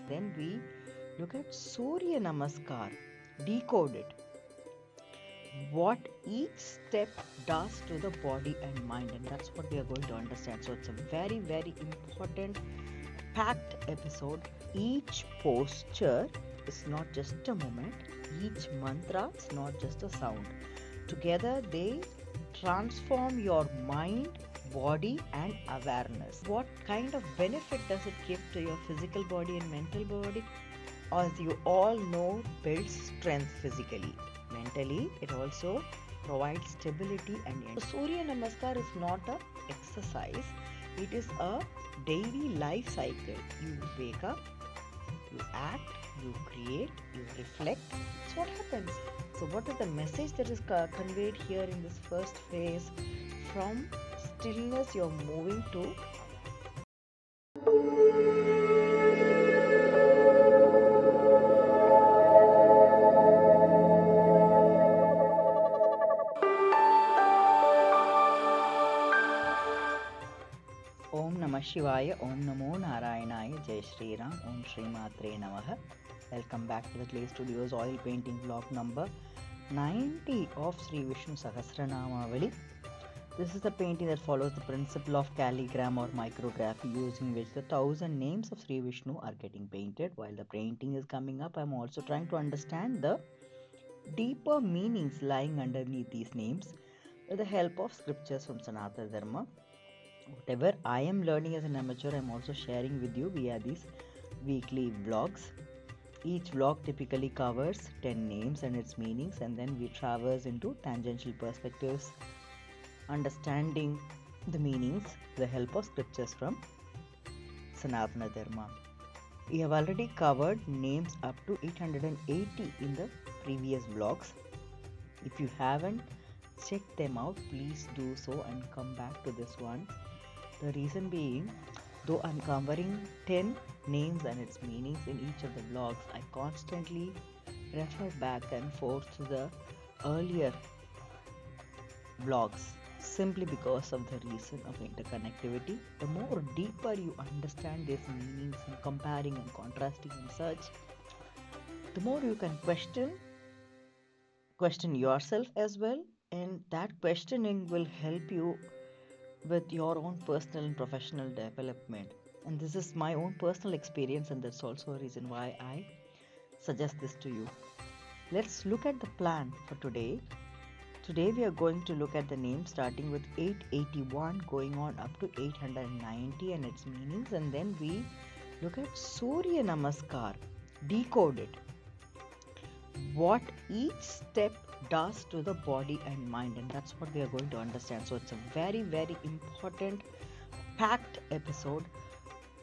Then we look at Surya Namaskar Decoded. What each step does to the body and mind, and that's what we are going to understand. So it's a very, very important, packed episode. Each posture is not just a moment, each mantra is not just a sound. Together they transform your mind, body, and awareness. What kind of benefit does it give to your physical body and mental body? As you all know, builds strength physically. Mentally, it also provides stability and energy. So Surya Namaskar is not an exercise, it is a daily life cycle. You wake up, you act, you create, you reflect. That's what happens. So what is the message that is conveyed here in this first phase? From stillness, you're moving to Om Namah Shivaya, Om Namo Narayanaya, Jai Shri Ram, Om Shri Matre Namaha. Welcome back to the Clay Studios oil painting vlog number 90 of Sri Vishnu Sahasranamavali. This is the painting that follows the principle of calligram or micrography, using which the 1000 names of Sri Vishnu are getting painted. While the painting is coming up, I am also trying to understand the deeper meanings lying underneath these names with the help of scriptures from Sanatana Dharma. Whatever I am learning as an amateur, I am also sharing with you via these weekly vlogs. Each vlog typically covers 10 names and its meanings, and then we traverse into tangential perspectives, understanding the meanings with the help of scriptures from Sanatana Dharma. We have already covered names up to 880 in the previous vlogs. If you haven't checked them out, please do so and come back to this one. The reason being, though I'm covering 10 names and its meanings in each of the vlogs, I constantly refer back and forth to the earlier vlogs, simply because of the reason of interconnectivity. The more deeper you understand these meanings and comparing and contrasting and such, the more you can question yourself as well, and that questioning will help you with your own personal and professional development. And this is my own personal experience, and that's also a reason why I suggest this to you. Let's look at the plan for today. Today we are going to look at the names starting with 881 going on up to 890 and its meanings, and then we look at Surya Namaskar Decoded. What each step does to the body and mind, and that's what we are going to understand. So it's a very, very important, packed episode.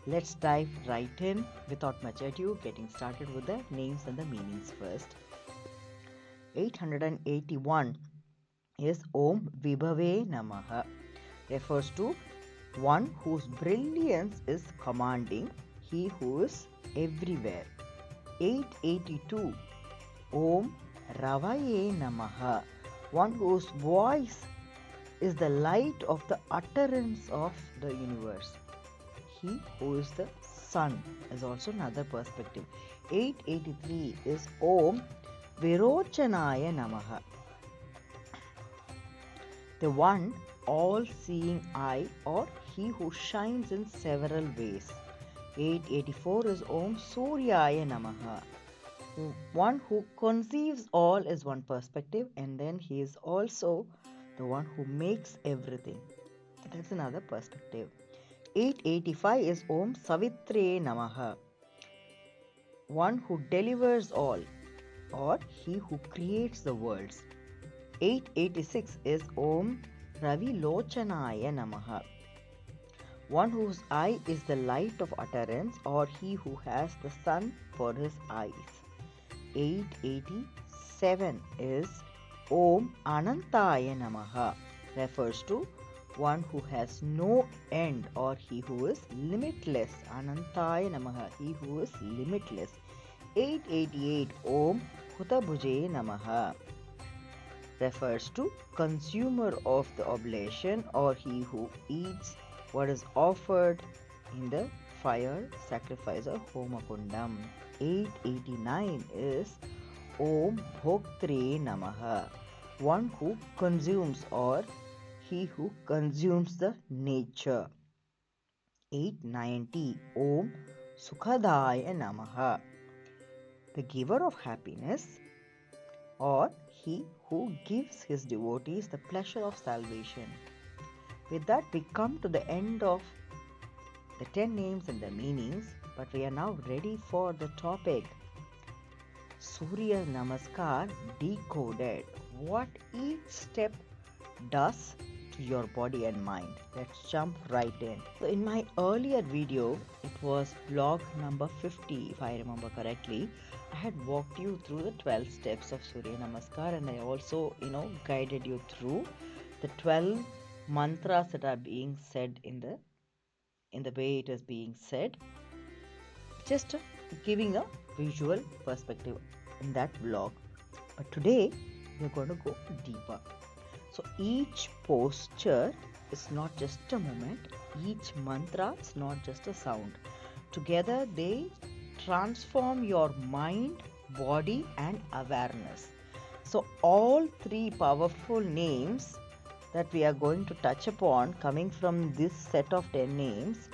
Let's dive right in without much ado, getting started with the names and the meanings first. 881 is Om Vibhave Namaha, refers to one whose brilliance is commanding, he who is everywhere. 882 Om Ravaye Namaha, one whose voice is the light of the utterance of the universe. He who is the sun is also another perspective. 883 is Om Virochanaya Namaha, the one all-seeing eye, or he who shines in several ways. 884 is Om Suryaya Namaha, one who conceives all is one perspective, and then he is also the one who makes everything. That's another perspective. 885 is Om Savitre Namaha, one who delivers all, or he who creates the worlds. 886 is Om Ravi Lochanaya Namaha, one whose eye is the light of utterance, or he who has the sun for his eyes. 887 is Om Anantaya Namaha, refers to one who has no end, or he who is limitless. Anantaya Namaha, he who is limitless. 888 Om Hutabhuje Namaha, refers to consumer of the oblation, or he who eats what is offered in the fire, sacrifice a homakundam. 889 is Om Bhoktre Namaha, one who consumes or he who consumes the nature. 890 Om Sukhadaya Namaha, the giver of happiness or he who gives his devotees the pleasure of salvation. With that, we come to the end of the 10 names and the meanings, but we are now ready for the topic Surya Namaskar Decoded. What each step does to your body and mind. Let's jump right in. So in my earlier video, it was vlog number 50 if I remember correctly. I had walked you through the 12 steps of Surya Namaskar, and I also guided you through the 12 mantras that are being said in the way it is being said, just giving a visual perspective in that vlog. But today we are going to go deeper. So each posture is not just a moment, each mantra is not just a sound. Together they transform your mind, body and awareness. So all three powerful names that we are going to touch upon coming from this set of 10 names,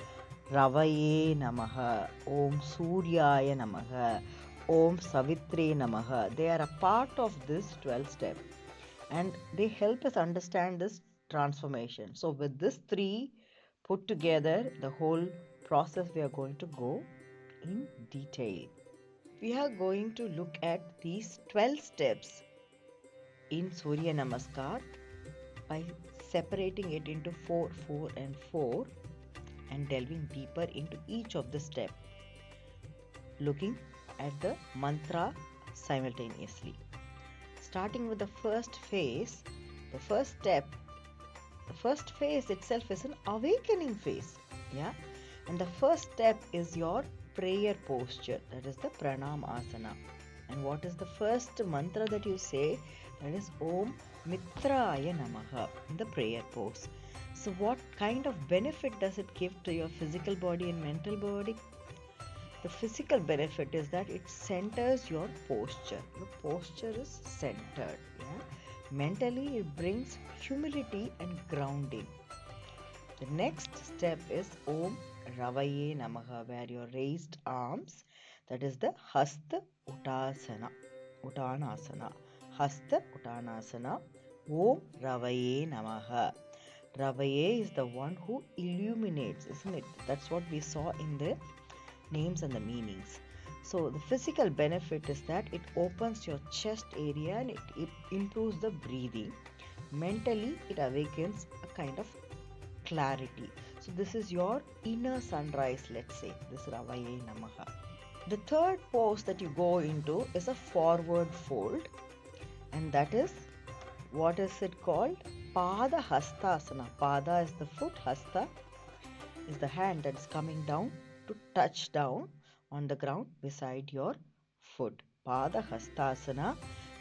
Ravaye Namaha, Om Suryaya Namaha, Om Savitre Namaha, they are a part of this 12 step and they help us understand this transformation. So with this three put together, the whole process we are going to go in detail. We are going to look at these 12 steps in Surya Namaskar by separating it into 4, 4 and 4 and delving deeper into each of the steps, looking at the mantra simultaneously. Starting with the first phase, the first step, the first phase itself is an awakening phase. Yeah, and the first step is your prayer posture, that is the pranam asana. And what is the first mantra that you say? That is Om Mitraya Namaha in the prayer pose. So what kind of benefit does it give to your physical body and mental body? The physical benefit is that it centers your posture. Your posture is centered. Yeah? Mentally, it brings humility and grounding. The next step is Om Ravaye Namaha, where your raised arms, that is the Hasta Uttanasana. Hasta Uttanasana. Om Ravaye Namaha. Ravaye is the one who illuminates, isn't it? That's what we saw in the names and the meanings. So the physical benefit is that it opens your chest area and it improves the breathing. Mentally, it awakens a kind of clarity. So this is your inner sunrise, let's say, this Ravaye Namaha. The third pose that you go into is a forward fold, and that is, what is it called? Pada Hastasana. Pada is the foot, Hasta is the hand that is coming down to touch down on the ground beside your foot. Pada Hastasana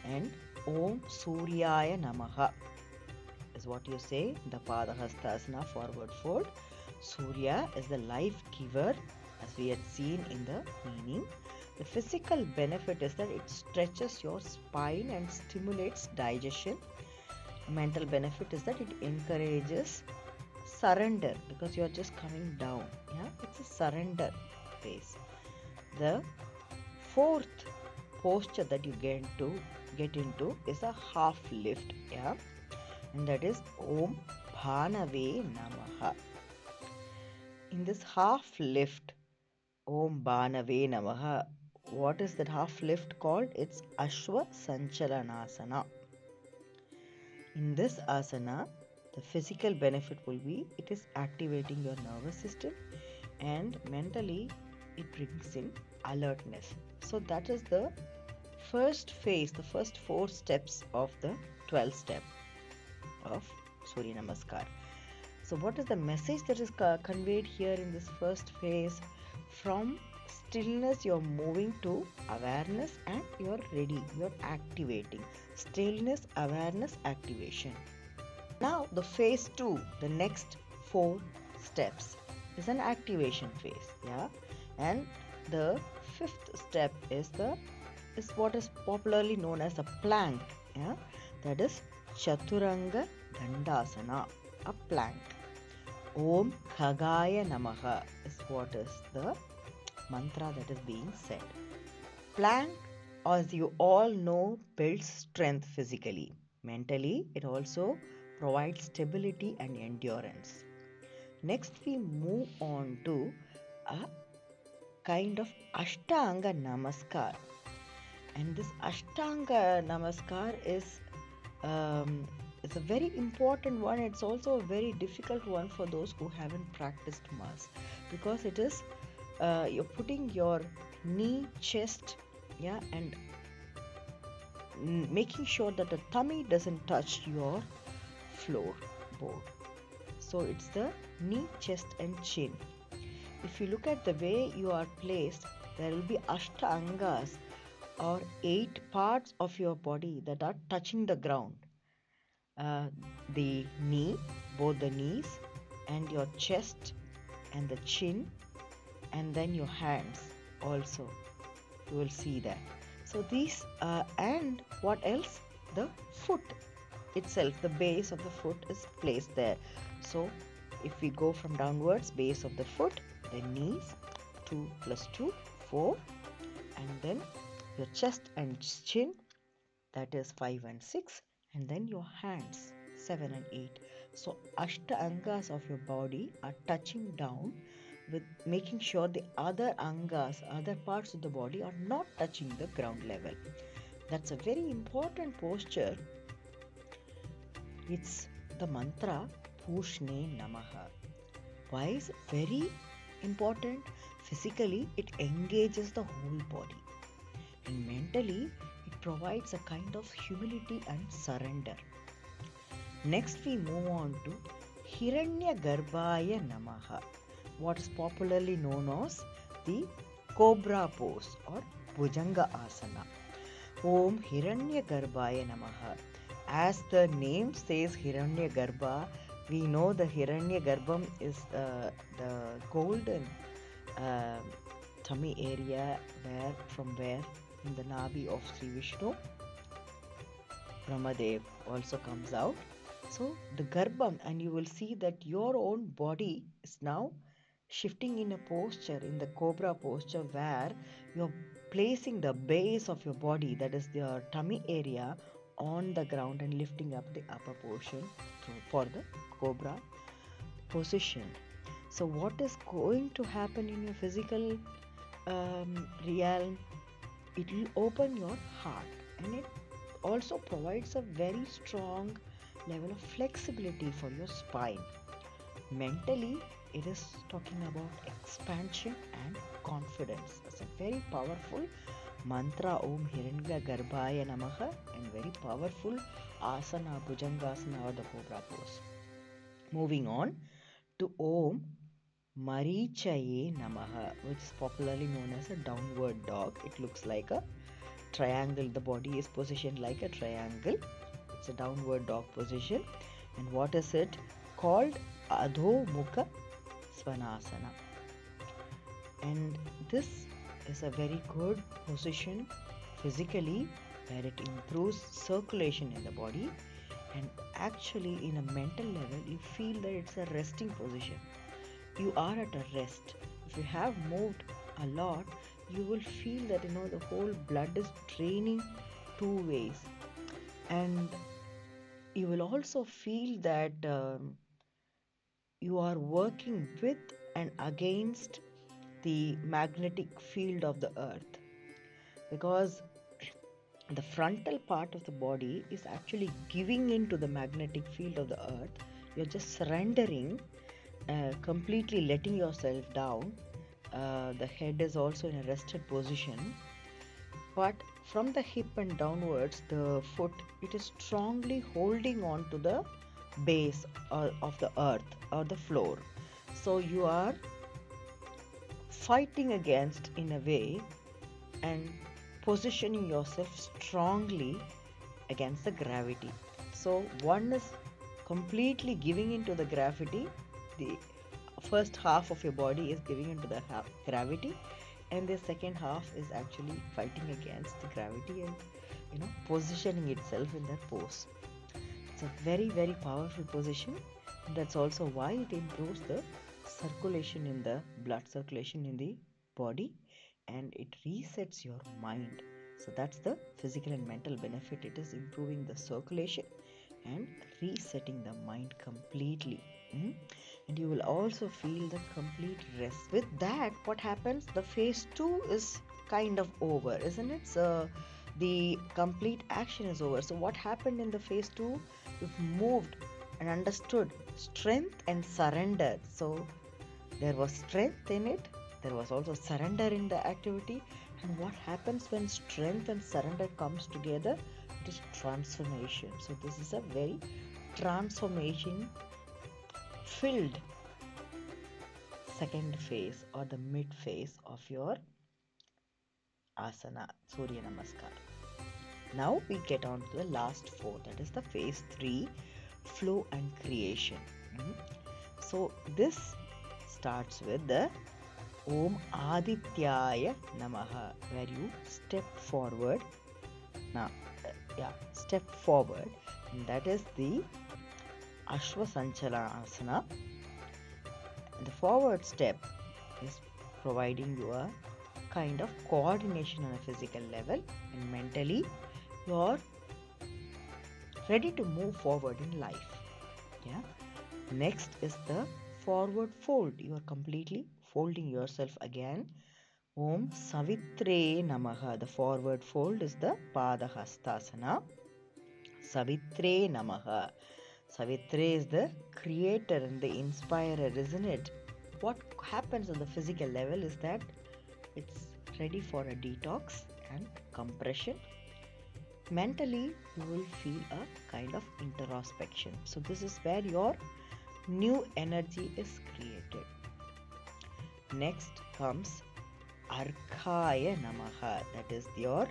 and Om Suryaya Namaha is what you say, the Pada Hastasana forward fold. Surya is the life giver, as we had seen in the meaning. The physical benefit is that it stretches your spine and stimulates digestion. Mental benefit is that it encourages surrender because you are just coming down. Yeah, it's a surrender phase. The fourth posture that you get into is a half lift. Yeah, and that is Om Bhanave Namaha. In this half lift, Om Bhanave Namaha, what is that half lift called? It's Ashwa Sanchalanasana. In this asana, the physical benefit will be it is activating your nervous system, and mentally it brings in alertness. So that is the first phase, the first 4 steps of the 12 step of Surya Namaskar. So what is the message that is conveyed here in this first phase? From stillness you're moving to awareness and you're ready, you're activating. Stillness, awareness, activation. Now the phase 2, the next 4 steps is an activation phase. Yeah, and the fifth step is what is popularly known as a plank. Yeah, that is Chaturanga Dandasana, a plank. Om Khagaya Namaha is what is the mantra that is being said. Plank, as you all know, builds strength physically. Mentally, it also provides stability and endurance. Next, we move on to a kind of Ashtanga Namaskar. And this Ashtanga Namaskar is it's a very important one. It's also a very difficult one for those who haven't practiced much, because it is you're putting your knee, chest, yeah, and making sure that the tummy doesn't touch your floorboard. So it's the knee, chest, and chin. If you look at the way you are placed, there will be ashtangas, or 8 parts of your body that are touching the ground. The knee, both the knees, and your chest, and the chin, and then your hands also. You will see that. So these, and what else? The foot itself, the base of the foot is placed there. So if we go from downwards, base of the foot, the knees, 2 plus 2, 4, and then your chest and chin, that is 5 and 6, and then your hands, 7 and 8. So Ashta Angas of your body are touching down, with making sure the other angas, other parts of the body are not touching the ground level. That's a very important posture. It's the mantra Pushne Namaha. Why is it very important? Physically, it engages the whole body, and mentally, it provides a kind of humility and surrender. Next, we move on to Hiranya Garbhaya Namaha, what is popularly known as the Cobra pose or Bhujanga Asana. Om Hiranya Garbhaya Namaha. As the name says, Hiranya Garbha, we know the Hiranya Garbham is the golden tummy area from where in the NAABI of Sri Vishnu, Brahmadev also comes out. So the Garbham, and you will see that your own body is now shifting in a posture, in the Cobra posture, where you're placing the base of your body, that is your tummy area, on the ground and lifting up the upper portion for the Cobra position. So what is going to happen in your physical realm? It will open your heart, and it also provides a very strong level of flexibility for your spine. Mentally, it is talking about expansion and confidence. It's a very powerful mantra, Om Hiranya Garbhaya Namaha, and very powerful asana, Bhujangasana, or the Cobra pose. Moving on to Om Marichaye Namaha, which is popularly known as a downward dog. It looks like a triangle. The body is positioned like a triangle. It's a downward dog position. And what is it called? Adho Mukha Svanasana. And this is a very good position physically, where it improves circulation in the body, and actually in a mental level you feel that it's a resting position. You are at a rest. If you have moved a lot, you will feel that the whole blood is draining 2 ways, and you will also feel that you are working with and against the magnetic field of the earth, because the frontal part of the body is actually giving into the magnetic field of the earth. You're just surrendering, completely letting yourself down. The head is also in a rested position, but from the hip and downwards, the foot, it is strongly holding on to the base of the earth or the floor. So you are fighting against, in a way, and positioning yourself strongly against the gravity. So one is completely giving into the gravity, the first half of your body is giving into the gravity, and the second half is actually fighting against the gravity and positioning itself in that pose. It's a very, very powerful position. And that's also why it improves the circulation in the blood circulation in the body, and it resets your mind. So that's the physical and mental benefit. It is improving the circulation and resetting the mind completely. And you will also feel the complete rest. With that, what happens? The phase 2 is kind of over, isn't it? So the complete action is over. So what happened in the phase 2? You've moved and understood strength and surrender. So there was strength in it. There was also surrender in the activity. And what happens when strength and surrender comes together? It is transformation. So this is a very transformation filled second phase or the mid phase of your asana, Surya Namaskar. Now we get on to the last 4, that is the phase 3, flow and creation. So this starts with the Om Adityaya Namaha, where you step forward. Step forward, and that is the Ashwasanchalanasana. The forward step is providing you a kind of coordination on a physical level, and mentally you're ready to move forward in life. Next is the forward fold. You are completely folding yourself again. Om Savitre Namaha. The forward fold is the Padahastasana. Savitre Namaha. Savitre is the creator and the inspirer, isn't it? What happens on the physical level is that it's ready for a detox and compression. Mentally, you will feel a kind of introspection. So this is where your new energy is created. Next comes Arkhaya Namaha. That is your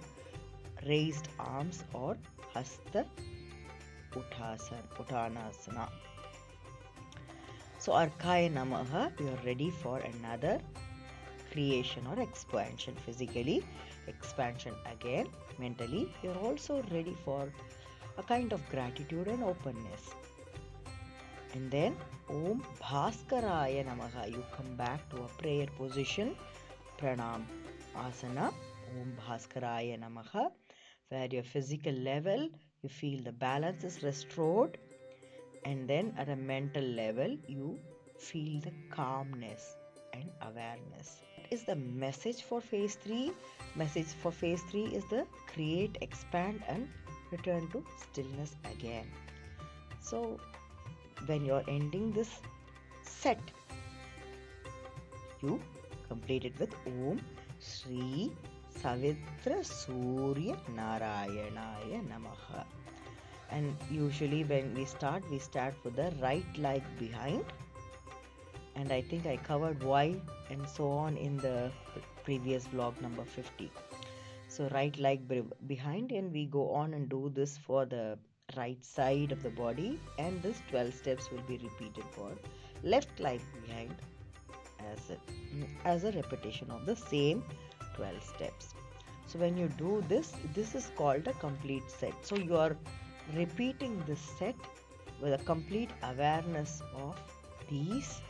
raised arms or Hasta Uttanasana. So Arkhaya Namaha, you are ready for another creation or expansion. Physically, expansion again. Mentally, you are also ready for a kind of gratitude and openness. And then Om Bhaskaraya Namaha. You come back to a prayer position. Pranam Asana. Om Bhaskaraya Namaha. Where your physical level, you feel the balance is restored. And then at a mental level, you feel the calmness and awareness. What is the message for phase 3? Message for phase 3 is the create, expand and return to stillness again. So when you are ending this set, you complete it with Om Shri Savitra Surya Narayanaya Namaha. And usually when we start with the right leg behind. And I think I covered why and so on in the previous vlog number 50. So right leg behind, and we go on and do this for the right side of the body, and this 12 steps will be repeated for left leg behind as a repetition of the same 12 steps. So when you do this, this is called a complete set. So you are repeating this set with a complete awareness of these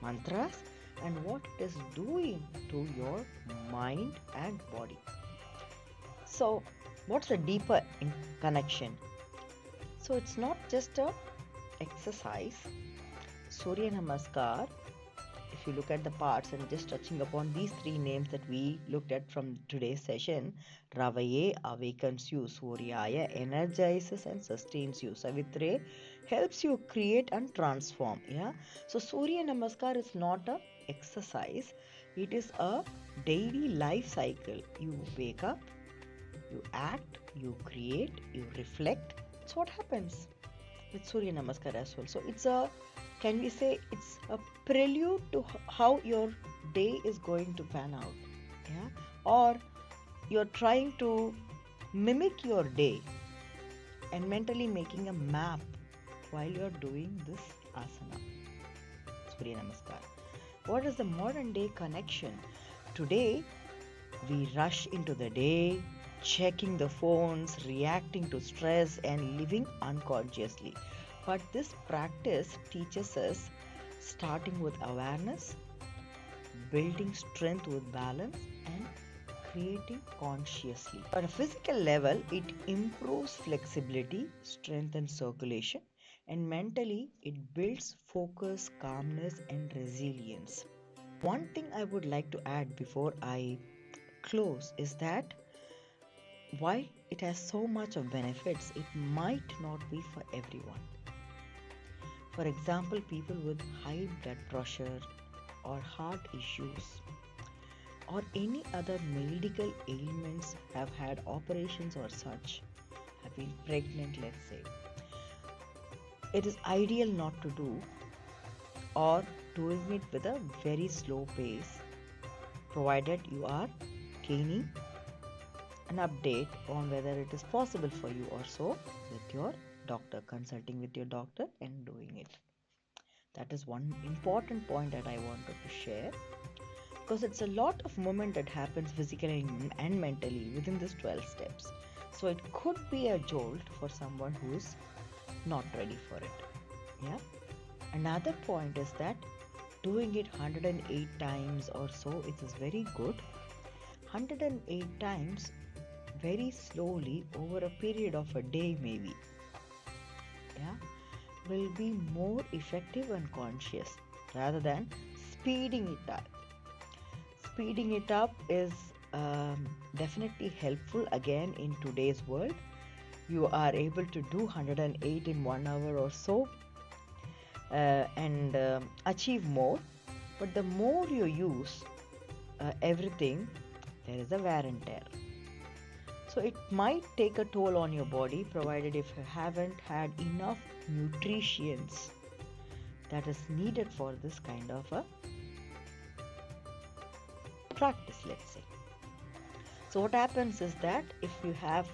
mantras and what it is doing to your mind and body. So what's a deeper connection? So it's not just a exercise. Surya Namaskar, if you look at the parts and just touching upon these 3 names that we looked at from today's session, Ravaye awakens you, Suryaya energizes and sustains you, Savitre helps you create and transform. So Surya Namaskar is not a exercise, it is a daily life cycle. You wake up, you act, you create, you reflect. So what happens with Surya Namaskar as well? So it's a, can we say it's a prelude to how your day is going to pan out, or you're trying to mimic your day and mentally making a map while you're doing this asana, Surya Namaskar. What is the modern day connection? Today, we rush into the day, checking the phones, reacting to stress, and living unconsciously. But this practice teaches us starting with awareness, building strength with balance, and creating consciously. At a physical level, it improves flexibility, strengthens circulation, and mentally, it builds focus, calmness, and resilience. One thing I would like to add before I close is that while it has so much of benefits, it might not be for everyone. For example, people with high blood pressure or heart issues or any other medical ailments, have had operations or such, have been pregnant, let's say. It is ideal not to do, or doing it with a very slow pace, provided you are gaining an update on whether it is possible for you or so with your doctor, consulting with your doctor and doing it. That is one important point that I wanted to share, because it's a lot of movement that happens physically and mentally within these 12 steps. So it could be a jolt for someone who is not ready for it. Yeah. Another point is that doing it 108 times or so, it is very good. 108 times very slowly over a period of a day maybe, yeah, will be more effective and conscious rather than speeding it up. Speeding it up is definitely helpful again in today's world. You are able to do 108 in 1 hour or so and achieve more. But the more you use everything, there is a wear and tear. So it might take a toll on your body, provided if you haven't had enough nutrients that is needed for this kind of a practice, let's say. So what happens is that if you have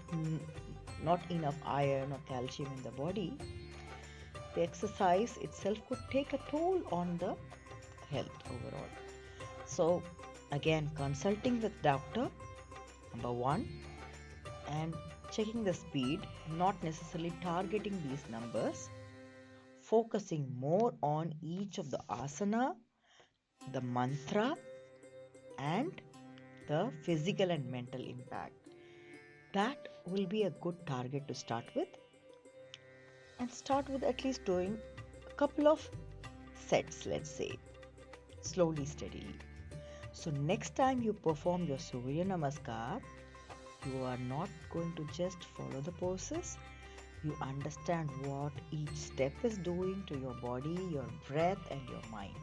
not enough iron or calcium in the body, the exercise itself could take a toll on the health overall. So again, consulting with doctor, number one, and checking the speed, not necessarily targeting these numbers, focusing more on each of the asana, the mantra, and the physical and mental impact. That will be a good target to start with, and start with at least doing a couple of sets, let's say, slowly, steadily. So next time you perform your Surya Namaskar, you are not going to just follow the poses. You understand what each step is doing to your body, your breath, and your mind.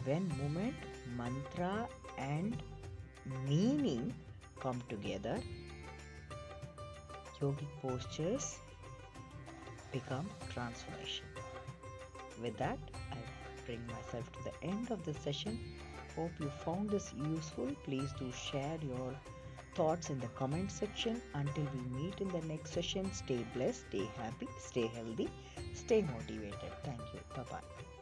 When movement, mantra, and meaning come together, yogic postures become transformation. With that, I bring myself to the end of this session. Hope you found this useful. Please do share your thoughts in the comment section. Until we meet in the next session, stay blessed, stay happy, stay healthy, stay motivated. Thank you. Bye-bye.